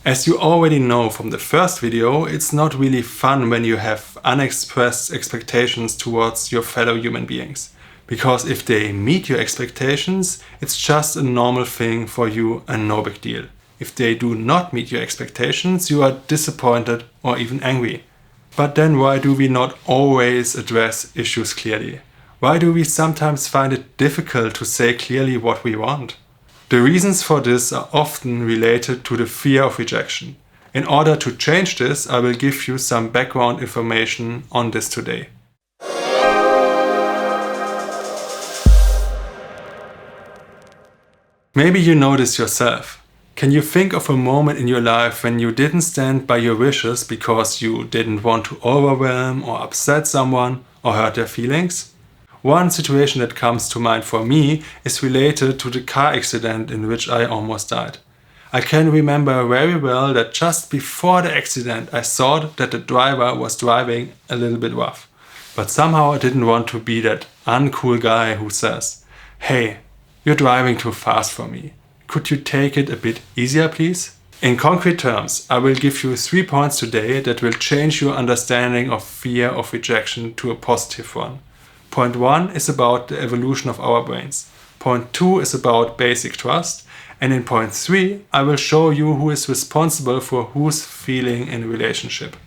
As you already know from the first video, it's not really fun when you have unexpressed expectations towards your fellow human beings. Because if they meet your expectations, it's just a normal thing for you and no big deal. If they do not meet your expectations, you are disappointed or even angry. But then why do we not always address issues clearly? Why do we sometimes find it difficult to say clearly what we want? The reasons for this are often related to the fear of rejection. In order to change this, I will give you some background information on this today. Maybe you know this yourself. Can you think of a moment in your life when you didn't stand by your wishes because you didn't want to overwhelm or upset someone or hurt their feelings? One situation that comes to mind for me is related to the car accident in which I almost died. I can remember very well that just before the accident I thought that the driver was driving a little bit rough. But somehow I didn't want to be that uncool guy who says, "Hey, you're driving too fast for me. Could you take it a bit easier, please?" In concrete terms, I will give you 3 points today that will change your understanding of fear of rejection to a positive one. Point 1 is about the evolution of our brains. Point 2 is about basic trust. And in point 3, I will show you who is responsible for whose feeling in a relationship.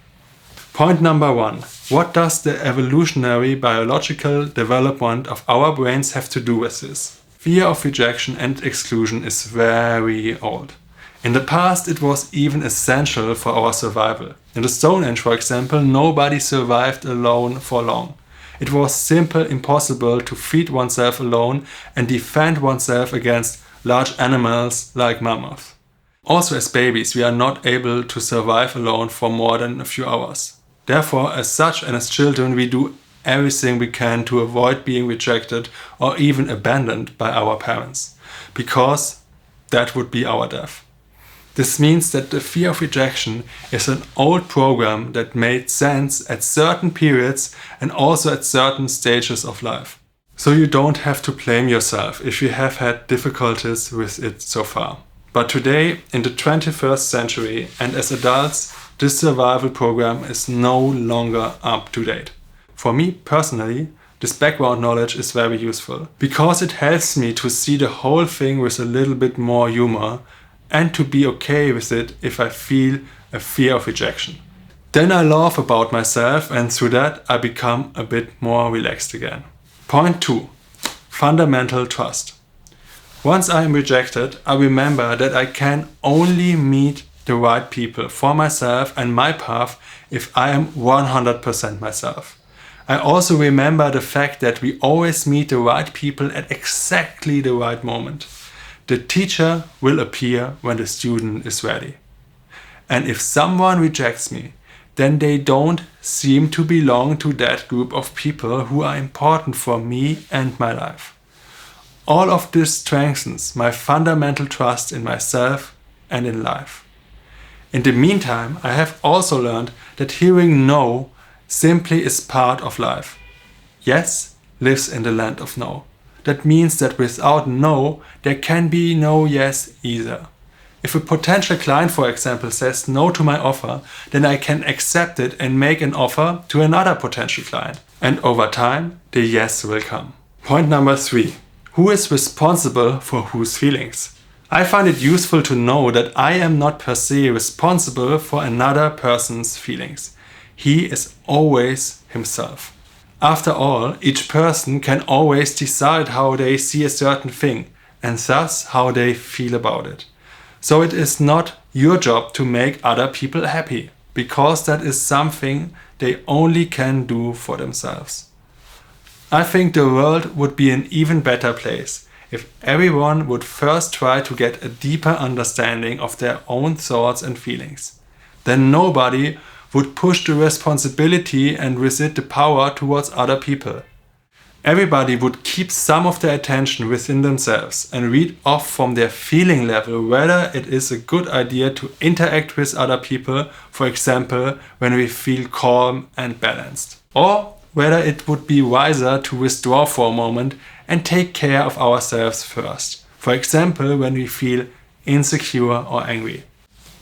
Point number 1. What does the evolutionary biological development of our brains have to do with this? Fear of rejection and exclusion is very old. In the past, it was even essential for our survival. In the Stone Age, for example, nobody survived alone for long. It was simply impossible to feed oneself alone and defend oneself against large animals like mammoths. Also, as babies, we are not able to survive alone for more than a few hours. Therefore, as such and as children, we do everything we can to avoid being rejected or even abandoned by our parents, because that would be our death. This means that the fear of rejection is an old program that made sense at certain periods and also at certain stages of life. So you don't have to blame yourself if you have had difficulties with it so far. But today, in the 21st century and as adults, this survival program is no longer up to date. For me personally, this background knowledge is very useful because it helps me to see the whole thing with a little bit more humor and to be okay with it if I feel a fear of rejection. Then I laugh about myself and through that I become a bit more relaxed again. Point 2. Fundamental trust. Once I am rejected, I remember that I can only meet the right people for myself and my path if I am 100% myself. I also remember the fact that we always meet the right people at exactly the right moment. The teacher will appear when the student is ready. And if someone rejects me, then they don't seem to belong to that group of people who are important for me and my life. All of this strengthens my fundamental trust in myself and in life. In the meantime, I have also learned that hearing no simply is part of life. Yes lives in the land of no. That means that without no, there can be no yes either. If a potential client, for example, says no to my offer, then I can accept it and make an offer to another potential client. And over time, the yes will come. Point number 3. Who is responsible for whose feelings? I find it useful to know that I am not per se responsible for another person's feelings. He is always himself. After all, each person can always decide how they see a certain thing and thus how they feel about it. So it is not your job to make other people happy, because that is something they only can do for themselves. I think the world would be an even better place if everyone would first try to get a deeper understanding of their own thoughts and feelings. Then nobody would push the responsibility and with it the power towards other people. Everybody would keep some of their attention within themselves and read off from their feeling level whether it is a good idea to interact with other people, for example, when we feel calm and balanced. Or whether it would be wiser to withdraw for a moment and take care of ourselves first, for example, when we feel insecure or angry.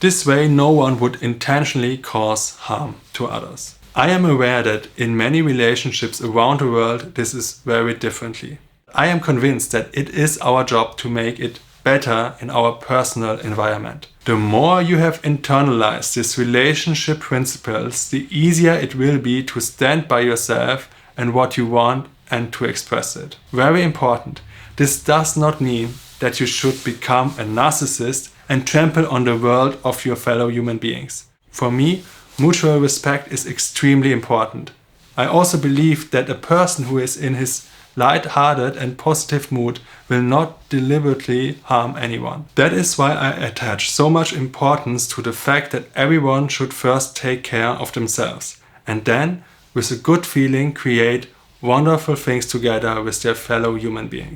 This way no one would intentionally cause harm to others. I am aware that in many relationships around the world this is very differently. I am convinced that it is our job to make it better in our personal environment. The more you have internalized these relationship principles, the easier it will be to stand by yourself and what you want and to express it. Very important. This does not mean that you should become a narcissist and trample on the world of your fellow human beings. For me, mutual respect is extremely important. I also believe that a person who is in his light-hearted and positive mood will not deliberately harm anyone. That is why I attach so much importance to the fact that everyone should first take care of themselves and then, with a good feeling, create wonderful things together with their fellow human beings.